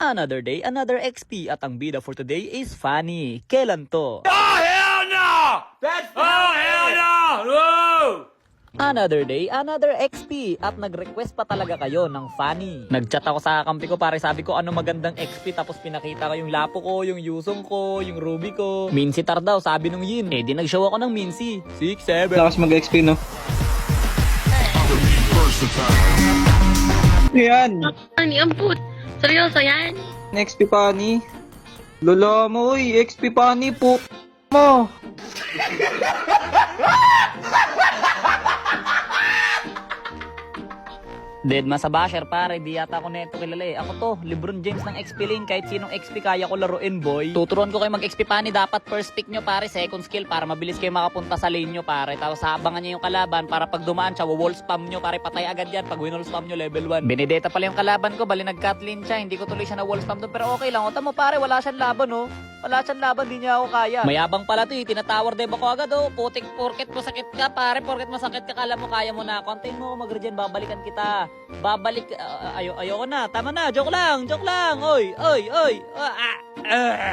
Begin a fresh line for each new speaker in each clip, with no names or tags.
Another day, another XP at ang bida for today is Fanny. Kailan to?
Oh, hell no! That's hell no! Whoa!
Another day, another XP at nag-request pa talaga kayo ng Fanny. Nag-chat ako sa kampi ko pare, sabi ko ano magandang XP, tapos pinakita ko yung lapo ko, yung yusong ko, yung ruby ko. Minsi tar daw, sabi nung Yin. Eh di nag-show ako ng Minsi. 6, 7.
Lakas mag-XP, no? Yan.
Ani, amput. Seryoso yan?
XP Pani. Lola mo, uy. XP Pani po. Mo.
Dead man sa basher pare, di yata ako neto kilala eh. Ako to, Lebron James ng XP lane, kahit sinong XP kaya ko laruin boy. Tuturuan ko kayo mag-XP Pani, dapat first pick nyo pare, second skill para mabilis kayo makapunta sa lane nyo pare. Tapos habangan nyo yung kalaban para pag dumaan siya, wall spam nyo pare, patay agad yan pag wall spam nyo level 1. Benedetta pala yung kalaban ko, bali nag-cut lane siya, hindi ko tuloy siya na wall spam doon, pero okay lang. O tamo pare, wala siyang laban oh. Wala siyang laban, di niya ako kaya. Mayabang pala to eh, tinatawar deba ko agad oh. Putik, porket masakit ka pare, porket masakit ka, kala mo kaya mo na. Kontayin mo ako mag-regen, babalikan kita. Babalik, ayoko na, tama na, joke lang, oy.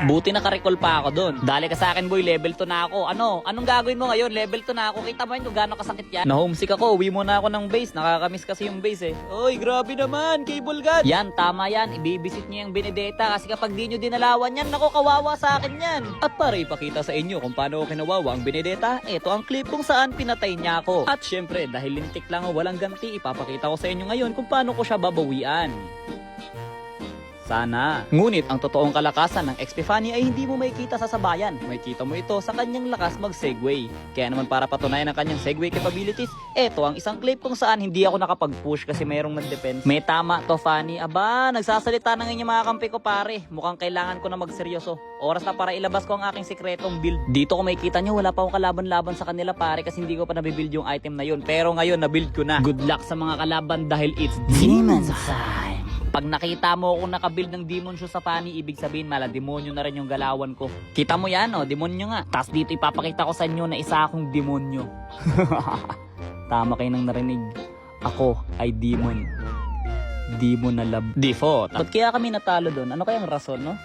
Buti naka-recall pa ako doon. Dali ka sa akin boy, level 2 na ako. Anong gagawin mo ngayon? Level 2 na ako, kita mo yun kung gaano kasakit yan. Na-homesick ako, uwi muna ako ng base, nakakamiss kasi yung base eh. Oy, grabe naman, cable gun. Yan, tama yan, ibibisit niyo yung Benedetta kasi kapag di nyo dinalawan yan, nako kawawa sa akin yan. At para ipakita sa inyo kung paano ko kinawawa ang Benedetta, ito ang clip kung saan pinatay niya ako. At syempre, dahil lintik lang o walang ganti, ipapakita ko sa inyo ngayon kung paano ko siya babawian. Sana. Ngunit ang totoong kalakasan ng XP Fanny ay hindi mo makikita sa sabayan. Makikita mo ito sa kanyang lakas mag-segway. Kaya naman para patunayan ang kanyang segway capabilities, eto ang isang clip kung saan hindi ako nakapag-push kasi mayroong nag-defense. May tama to Fanny. Aba, nagsasalita ng inyong mga kampi ko pare. Mukhang kailangan ko na magseryoso. Oras na para ilabas ko ang aking sikretong build. Dito kung makikita nyo, wala pa akong kalaban-laban sa kanila pare kasi hindi ko pa nabibuild yung item na yun. Pero ngayon, nabuild ko na. Good luck sa mga kalaban dahil it's Demon's time. Pag nakita mo akong nakabuild ng demon shoe sa Fanny, ibig sabihin mala demonyo na rin yung galawan ko. Kita mo yan, oh, demonyo nga. Tapos dito ipapakita ko sa inyo na isa akong demonyo. Tama kayo nang narinig. Ako ay demon. Demon na love. Default. Ba't kaya kami natalo doon? Ano kayang rason, no?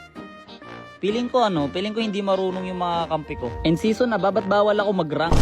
Feeling ko hindi marunong yung mga kampi ko. In season na, ba't bawal ako mag-rank?